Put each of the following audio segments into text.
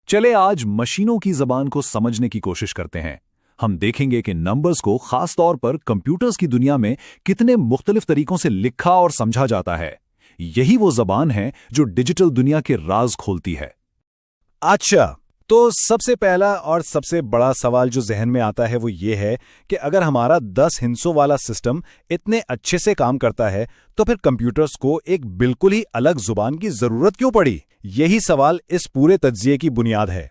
चले आज मशीनों की जबान को समझने की कोशिश करते हैं। हम देखेंगे कि नंबर्स को खास तौर पर कंप्यूटर्स की दुनिया में कितने मुख्तलिफ तरीकों से लिखा और समझा जाता है। यही वो जबान है जो डिजिटल दुनिया के राज खोलती है। अच्छा, तो सबसे पहला और सबसे बड़ा सवाल जो जहन में आता है वो ये है कि अगर हमारा 10 हिस्सों वाला सिस्टम इतने अच्छे से काम करता है तो फिर कंप्यूटर्स को एक बिल्कुल ही अलग जुबान की जरूरत क्यों पड़ी? यही सवाल इस पूरे तज्जिये की बुनियाद है।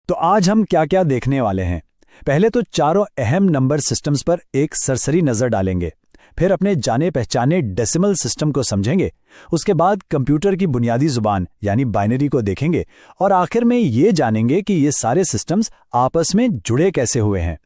तो आज हम क्या क्या देखने वाले हैं। पहले तो चारों अहम नंबर सिस्टम्स पर एक सरसरी नजर डालेंगे, फिर अपने जाने पहचाने डेसिमल सिस्टम को समझेंगे, उसके बाद कंप्यूटर की बुनियादी जुबान यानी बाइनरी को देखेंगे और आखिर में ये जानेंगे कि ये सारे सिस्टम्स आपस में जुड़े कैसे हुए हैं।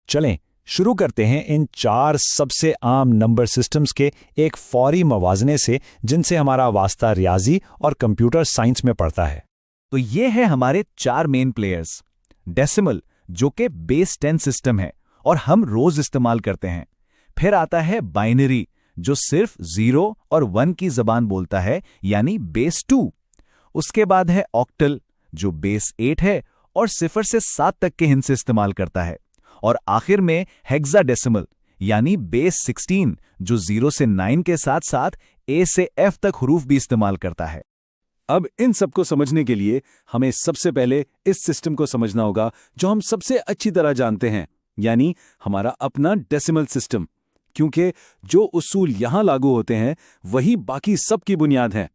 चलें शुरू करते हैं इन 4 सबसे आम नंबर सिस्टम्स के एक फौरी मवाजने से जिनसे हमारा वास्ता रियाजी और कंप्यूटर साइंस में पड़ता है। तो ये है हमारे 4 मेन प्लेयर्स। डेसिमल जो कि बेस 10 सिस्टम है और हम रोज इस्तेमाल करते हैं। फिर आता है बाइनरी जो सिर्फ 0 और 1 की जबान बोलता है यानी बेस 2। उसके बाद है ऑक्टल जो बेस 8 है और 0 से 7 तक के हिस्से इस्तेमाल करता है। और आखिर में हेक्साडेसिमल यानी बेस 16 जो 0 से 9 के साथ साथ ए से एफ तक हरूफ भी इस्तेमाल करता है। अब इन सबको समझने के लिए हमें सबसे पहले इस सिस्टम को समझना होगा जो हम सबसे अच्छी तरह जानते हैं, यानी हमारा अपना डेसिमल सिस्टम, क्योंकि जो उसूल यहां लागू होते हैं वही बाकी सब की बुनियाद है।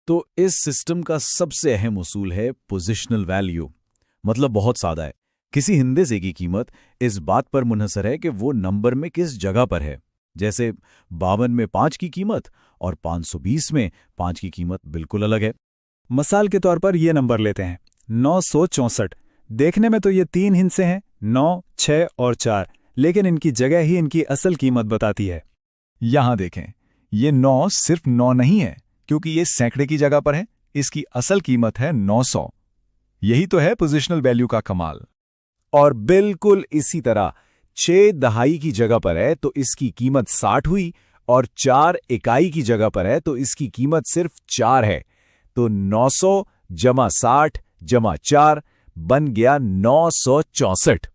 तो इस सिस्टम का सबसे अहम उसूल है पोजिशनल वैल्यू। मतलब बहुत सादा है, किसी हिंदे की कीमत इस बात पर मुनहसर है कि वो नंबर में किस जगह पर है। जैसे 52 में 5 की कीमत और 520 में 5 की कीमत बिल्कुल अलग है। मिसाल के तौर पर ये नंबर लेते हैं 964। देखने में तो ये 3 हिस्से हैं, 9, 6 और 4, लेकिन इनकी जगह ही इनकी असल कीमत बताती है। यहां देखें, ये 9 सिर्फ 9 नहीं है क्योंकि ये सैकड़े की जगह पर है। इसकी असल कीमत है 900। यही तो है पोजिशनल वैल्यू का कमाल। और बिल्कुल इसी तरह 6 दहाई की जगह पर है तो इसकी कीमत 60 हुई और 4 इकाई की जगह पर है तो इसकी कीमत सिर्फ 4 है। तो 900 जमा 60 जमा 4 बन गया 964।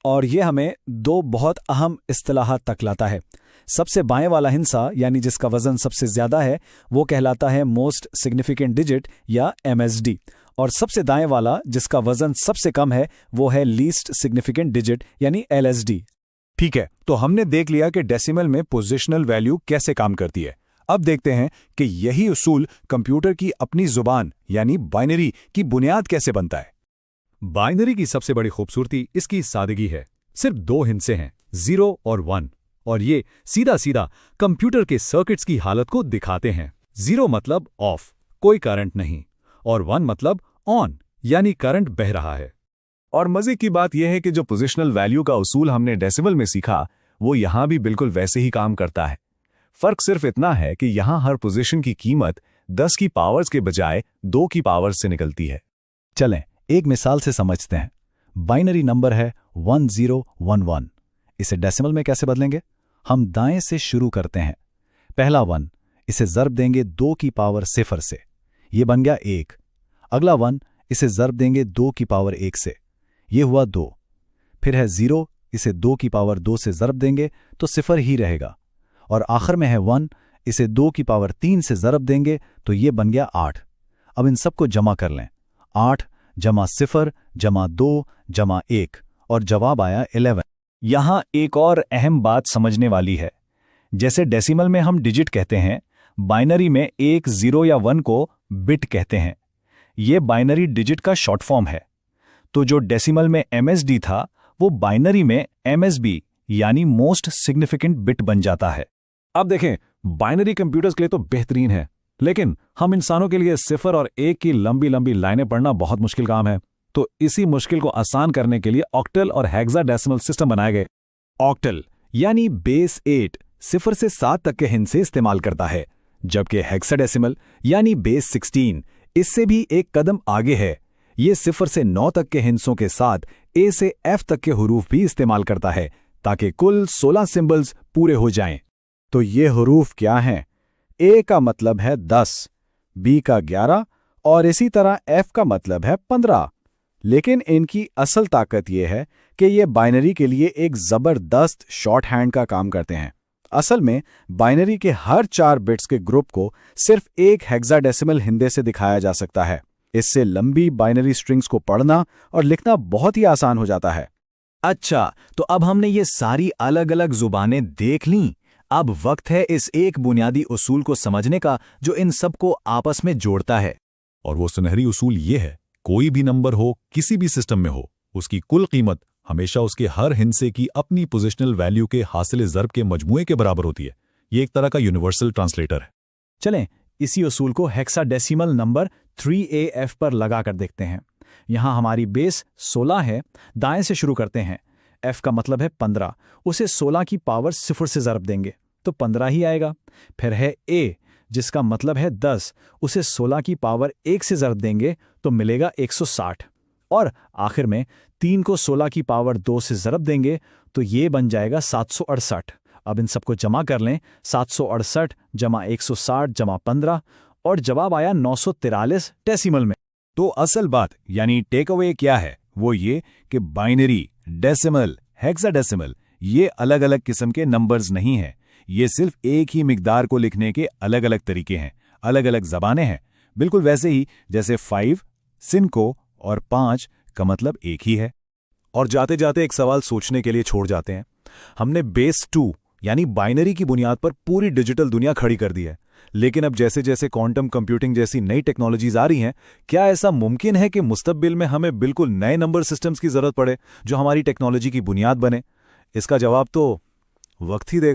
और ये हमें 2 बहुत अहम इस्तिलाहात तक लाता है। सबसे बाएं वाला हिस्सा यानी जिसका वजन सबसे ज्यादा है वो कहलाता है मोस्ट सिग्निफिकेंट डिजिट या MSD, और सबसे दाएं वाला जिसका वजन सबसे कम है वो है लीस्ट सिग्निफिकेंट डिजिट यानी LSD। ठीक है, तो हमने देख लिया कि डेसिमल में पोजिशनल वैल्यू कैसे काम करती है। अब देखते हैं कि यही उसूल कंप्यूटर की अपनी जुबान यानी बाइनरी की बुनियाद कैसे बनता है। बाइनरी की सबसे बड़ी खूबसूरती इसकी सादगी है। सिर्फ 2 हिस्से हैं, 0 और 1, और ये सीधा सीधा कंप्यूटर के सर्किट्स की हालत को दिखाते हैं। 0 मतलब ऑफ, कोई करंट नहीं, और 1 मतलब ऑन, यानी करंट बह रहा है। और मजे की बात यह है कि जो पोजिशनल वैल्यू का उसूल हमने डेसिमल में सीखा वो यहां भी बिल्कुल वैसे ही काम करता है। फर्क सिर्फ इतना है कि यहां हर पोजीशन की कीमत 10 की पावर्स के बजाय 2 की पावर्स से निकलती है। चलें एक मिसाल से समझते हैं। बाइनरी नंबर है 1011। इसे डेसिमल में कैसे बदलेंगे? हम दाएं से शुरू करते हैं। पहला 1, इसे ज़र्ब देंगे 2 की पावर 0 से, ये बन गया 1। अगला 1, इसे ज़र्ब देंगे 2 की पावर 1 से, ये हुआ 2। फिर है 0, इसे 2 की पावर 2 से ज़र्ब देंगे तो 0 ही रहेगा। और आखिर में है 1, इसे 2 की पावर 3 से ज़र्ब देंगे तो ये बन गया 8। अब इन सबको जमा कर लें। 8 जमा 0 जमा 2 जमा 1 और जवाब आया 11। यहां एक और अहम बात समझने वाली है। जैसे डेसिमल में हम डिजिट कहते हैं, बाइनरी में 1, 0 या 1 को बिट कहते हैं। ये बाइनरी डिजिट का शॉर्ट फॉर्म है। तो जो डेसिमल में MSD था वो बाइनरी में MSB यानी मोस्ट सिग्निफिकेंट बिट बन जाता है। अब देखें, बाइनरी कंप्यूटर्स के लिए तो बेहतरीन है, लेकिन हम इंसानों के लिए 0 और 1 की लंबी लंबी लाइनें पढ़ना बहुत मुश्किल काम है। तो इसी मुश्किल को आसान करने के लिए ऑक्टल और हेक्साडेसिमल सिस्टम बनाए गए। ऑक्टल यानी बेस 8 0 से 7 तक के हिस्से इस्तेमाल करता है, जबकि हेक्साडेसिमल यानी बेस 16 इससे भी एक कदम आगे है। ये 0 से 9 तक के हिस्सों के साथ ए से एफ तक के हरूफ भी इस्तेमाल करता है ताकि कुल 16 सिंबल्स पूरे हो जाएं। तो ये हरूफ क्या हैं? ए का मतलब है 10, बी का 11 और इसी तरह एफ का मतलब है 15। लेकिन इनकी असल ताकत ये है कि ये बाइनरी के लिए एक ज़बरदस्त शॉर्ट हैंड का काम करते हैं। असल में बाइनरी के हर 4 बिट्स के ग्रुप को सिर्फ एक हेक्साडेसिमल हिंदे से दिखाया जा सकता है। इससे लंबी बाइनरी स्ट्रिंग्स को पढ़ना और लिखना बहुत ही आसान हो जाता है। अच्छा, तो अब हमने ये सारी अलग अलग जुबानें देख लीं। अब वक्त है इस एक बुनियादी उसूल को समझने का जो इन सबको आपस में जोड़ता है। और वो सुनहरी उसूल ये है, कोई भी नंबर हो, किसी भी सिस्टम में हो, उसकी कुल कीमत हमेशा उसके हर हिस्से की अपनी पोजिशनल वैल्यू के हासिल ज़र्ब के मजमूए के बराबर होती है। ये एक तरह का यूनिवर्सल ट्रांसलेटर है। चलें इसी उसूल को हेक्साडेसिमल नंबर 3AF पर लगा कर देखते हैं। यहाँ हमारी बेस 16 है। दाएं से शुरू करते हैं। F का मतलब है 15, उसे 16 की पावर 0 से ज़रब देंगे तो 15 ही आएगा। फिर है A जिसका मतलब है 10, उसे 16 की पावर 1 से ज़रब देंगे तो मिलेगा 160। और आखिर में 3 को 16 की पावर 2 से ज़रब देंगे तो ये बन जाएगा 768। अब इन सबको जमा कर लें, 768 जमा 160 जमा 15, और जवाब आया 943 डेसिमल में। तो असल बात यानी टेक अवे क्या है? वो ये कि बाइनरी, डेसिमल, हेक्साडेसिमल ये अलग अलग किस्म के नंबर्स नहीं हैं। ये सिर्फ एक ही मिकदार को लिखने के अलग अलग तरीके हैं, अलग अलग ज़बानें हैं। बिल्कुल वैसे ही जैसे 5 सिनको और 5 का मतलब एक ही है। और जाते जाते एक सवाल सोचने के लिए छोड़ जाते हैं। हमने बेस 2 यानी बाइनरी की बुनियाद पर पूरी डिजिटल दुनिया खड़ी कर दी है, लेकिन अब जैसे जैसे क्वांटम कंप्यूटिंग जैसी नई टेक्नोलॉजीज आ रही हैं, क्या ऐसा मुमकिन है कि मुस्तकबिल में हमें बिल्कुल नए नंबर सिस्टम्स की जरूरत पड़े जो हमारी टेक्नोलॉजी की बुनियाद बने? इसका जवाब तो वक्त ही देगा।